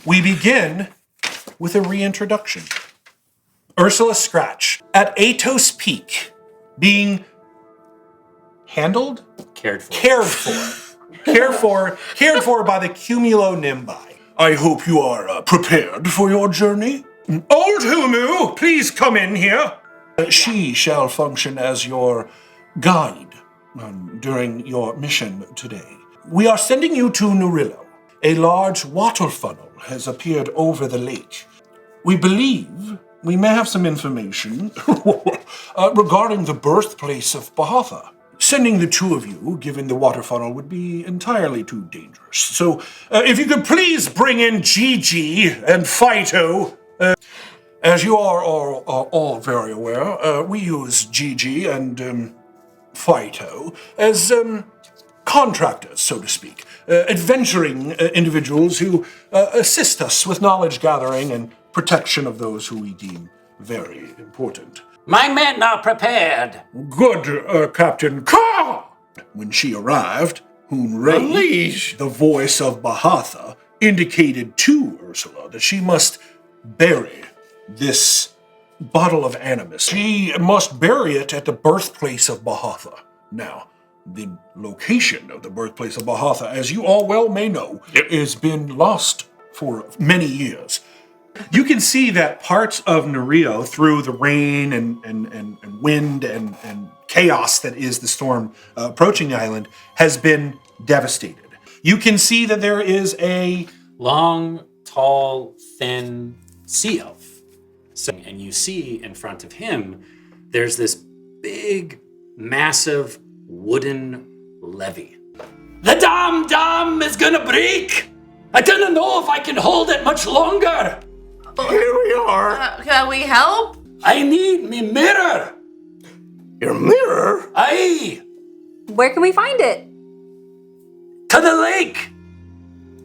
we begin with a reintroduction. Ursula Scratch, at Atos Peak, being handled? Cared for. Cared for by the Cumulonimbi. I hope you are prepared for your journey. Old Humu, please come in here. She shall function as your guide during your mission today. We are sending you to Nurillo. A large water funnel has appeared over the lake. We believe we may have some information regarding the birthplace of Bahatha. Sending the two of you, given the water funnel, would be entirely too dangerous. So, if you could please bring in Gigi and Phyto. As you are all very aware, we use Gigi and Phyto as contractors, so to speak. Adventuring individuals who assist us with knowledge gathering and protection of those who we deem very important. My men are prepared. Good, Captain Ka! When she arrived, Hunray, the voice of Bahatha, indicated to Ursula that she must bury this bottle of animus. She must bury it at the birthplace of Bahatha. Now, the location of the birthplace of Bahatha, as you all well may know, has been lost for many years. You can see that parts of Nurillo, through the rain and wind and chaos that is the storm approaching the island, has been devastated. You can see that there is a long, tall, thin sea elf. And you see in front of him, there's this big, massive wooden levee. The dam is gonna break! I don't know if I can hold it much longer! Here we are. Can we help? I need me mirror! Your mirror? Aye! Where can we find it? To the lake!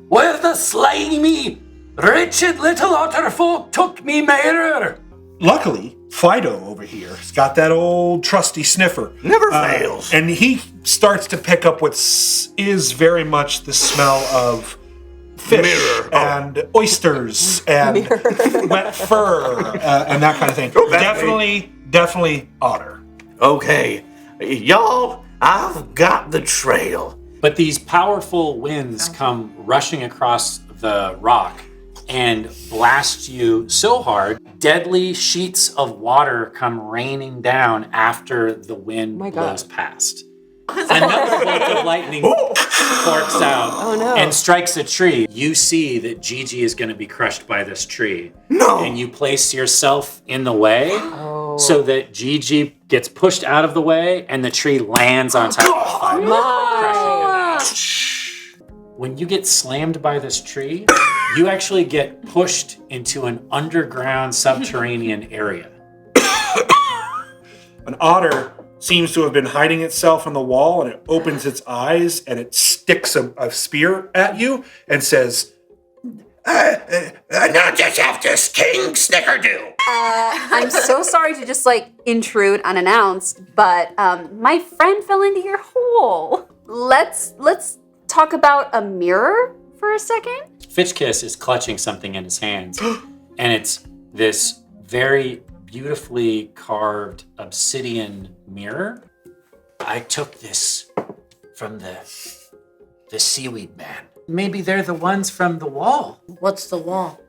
Where the slimy, wretched little otter folk took me mirror! Luckily, Fido over here has got that old trusty sniffer. Never fails. And he starts to pick up what is very much the smell of fish and oysters and wet fur and that kind of thing. Definitely otter. Okay, y'all, I've got the trail. But these powerful winds come rushing across the rock and blast you so hard, deadly sheets of water come raining down after the wind blows past. Another bolt of lightning forks out and strikes a tree. You see that Gigi is going to be crushed by this tree. No! And you place yourself in the way so that Gigi gets pushed out of the way and the tree lands on top of Fido, crushing him out. When you get slammed by this tree, you actually get pushed into an underground subterranean area. An otter seems to have been hiding itself on the wall, and it opens its eyes and it sticks a spear at you and says, Not just after King Snickerdo. I'm so sorry to just intrude unannounced, but my friend fell into your hole. Let's talk about a mirror for a second. Fitchkiss is clutching something in his hands, and it's this very beautifully carved obsidian mirror. I took this from the seaweed man. Maybe they're the ones from the wall. What's the wall?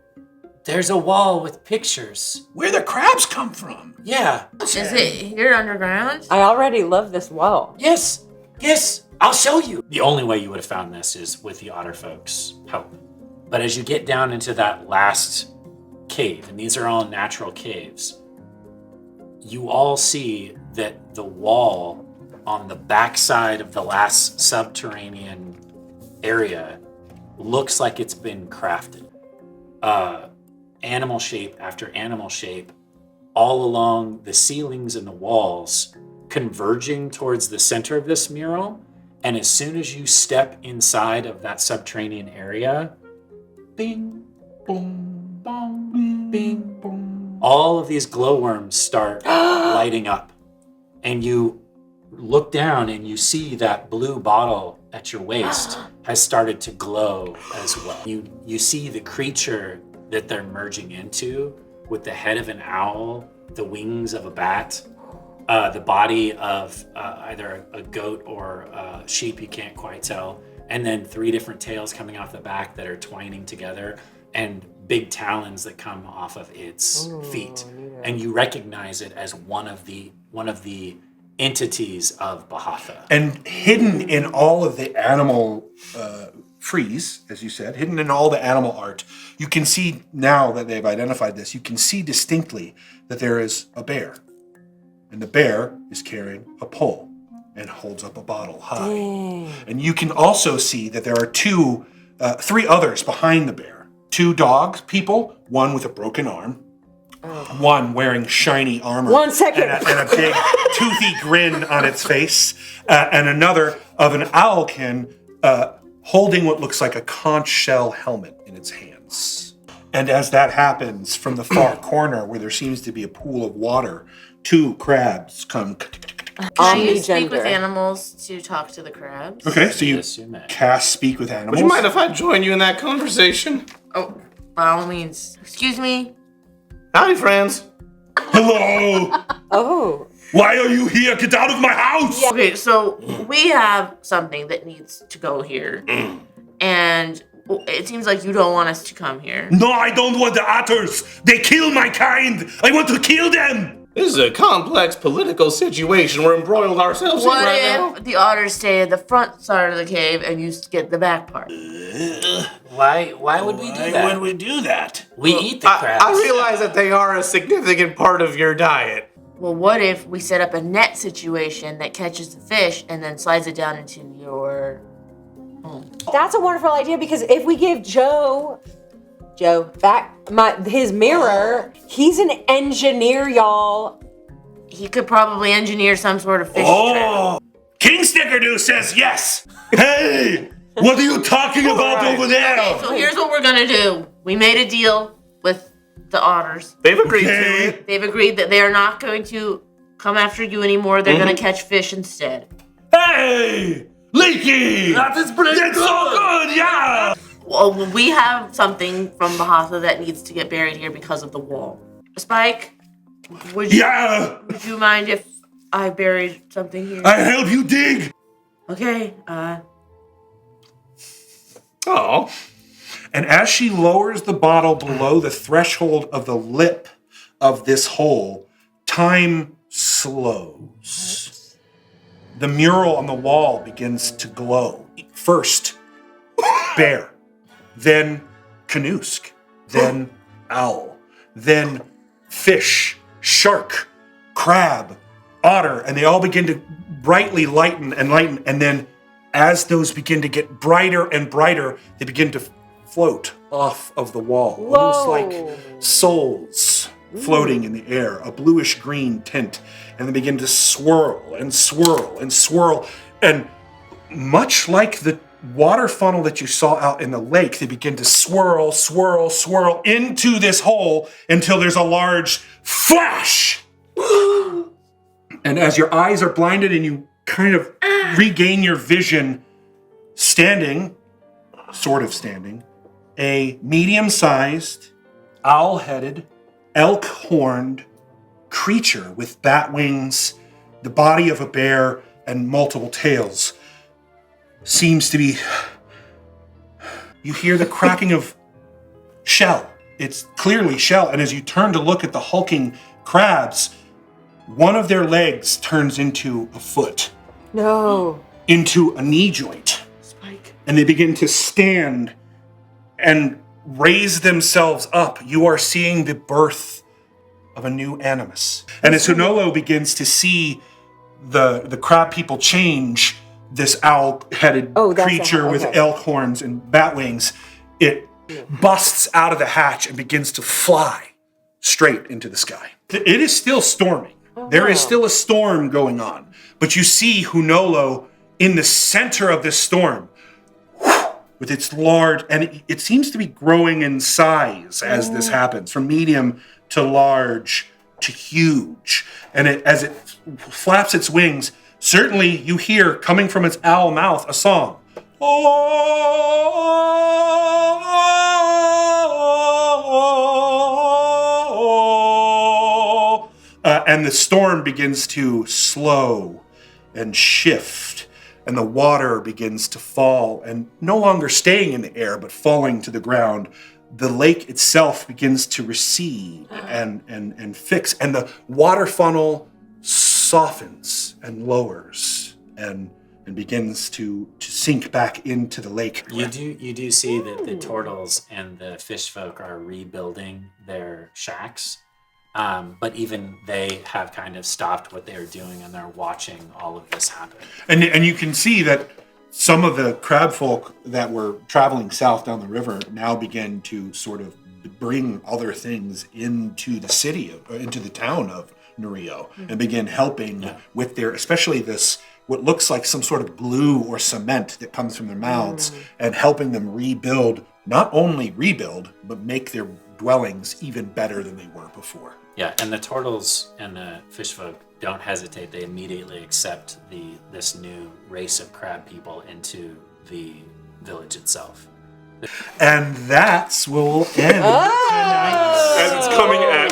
There's a wall with pictures. where the crabs come from? Yeah. Is it here underground? I already love this wall. Yes, I'll show you. The only way you would have found this is with the otter folks' help. But as you get down into that last cave, and these are all natural caves, you all see that the wall on the backside of the last subterranean area looks like it's been crafted. Animal shape after animal shape, all along the ceilings and the walls, converging towards the center of this mural. And as soon as you step inside of that subterranean area, bing, boom, bong, bing, boom, all of these glowworms start lighting up. And you look down and you see that blue bottle at your waist has started to glow as well. You see the creature that they're merging into with the head of an owl, the wings of a bat, the body of either a goat or a sheep, you can't quite tell, and then 3 different tails coming off the back that are twining together, and big talons that come off of its feet. And you recognize it as one of the entities of Bahatha. And hidden in all of the animal frieze, as you said, hidden in all the animal art, you can see now that they've identified this, you can see distinctly that there is a bear. And the bear is carrying a pole and holds up a bottle high. Dang. And you can also see that there are 3 others behind the bear. 2 dogs, people, one with a broken arm, one wearing shiny armor. 1 second. And a big toothy grin on its face. And another of an owlkin holding what looks like a conch shell helmet in its hands. And as that happens, from the far corner where there seems to be a pool of water, 2 crabs come. Can you speak with animals to talk to the crabs? Okay, so you Yes, you may. cast speak with animals. Would you mind if I join you in that conversation? Oh, by all means. Excuse me? Howdy, friends. Hello! Oh. Why are you here? Get out of my house! Okay, so we have something that needs to go here. And it seems like you don't want us to come here. No, I don't want the otters! They kill my kind! I want to kill them! This is a complex political situation we're embroiled ourselves What in right now. if the otters stay at the front side of the cave and you get the back part? Why would we do that? Why would we do that? We eat the crabs. I realize that they are a significant part of your diet. Well, what if we set up a net situation that catches the fish and then slides it down into your home? That's a wonderful idea because if we give Joe back his mirror, he's an engineer, y'all. He could probably engineer some sort of fish trap. Oh! King Snickerdo says yes! Hey! What are you talking about over there? So here's what we're gonna do. We made a deal with the otters. They've agreed to Okay. it. They've agreed that they are not going to come after you anymore. They're gonna catch fish instead. Hey! Leaky! That is pretty That's so good, yeah! Well, we have something from Bahatha that needs to get buried here because of the wall. Spike, would you mind if I buried something here? I help you dig! Okay, Oh. And as she lowers the bottle below the threshold of the lip of this hole, time slows. The mural on the wall begins to glow. First, bear, then Canusk, then owl, then fish, shark, crab, otter, and they all begin to brightly lighten, and then as those begin to get brighter and brighter, they begin to float off of the wall, almost like souls floating in the air, a bluish green tint, and they begin to swirl and swirl and swirl, and much like the water funnel that you saw out in the lake, they begin to swirl, swirl, swirl into this hole until there's a large flash. And as your eyes are blinded and you kind of regain your vision, sort of standing, a medium-sized, owl-headed, elk-horned creature with bat wings, the body of a bear, and multiple tails seems to be... You hear the cracking of shell. It's clearly shell. And as you turn to look at the hulking crabs, one of their legs turns into a foot. No. Into a knee joint. Spike. And they begin to stand and raise themselves up. You are seeing the birth of a new animus. And as Hunolo begins to see the crab people change, this owl-headed creature with elk horns and bat wings, it busts out of the hatch and begins to fly straight into the sky. It is still storming. There is still a storm going on. But you see Hunolo in the center of this storm with its large, and it seems to be growing in size as this happens, from medium to large to huge. And as it flaps its wings, Certainly, you hear coming from its owl mouth a song. And the storm begins to slow and shift, and the water begins to fall, and no longer staying in the air, but falling to the ground. The lake itself begins to recede and fix, and the water funnel softens and lowers and begins to sink back into the lake. You do see that the turtles and the fish folk are rebuilding their shacks, but even they have kind of stopped what they're doing and they're watching all of this happen. And you can see that some of the crab folk that were traveling south down the river now begin to sort of bring other things into the city, into the town of Nurio, and begin helping with their, especially this, what looks like some sort of glue or cement that comes from their mouths, and helping them rebuild, not only rebuild, but make their dwellings even better than they were before. Yeah, and the turtles and the fish folk don't hesitate. They immediately accept this new race of crab people into the village itself. And that's where we'll end tonight. As it's coming at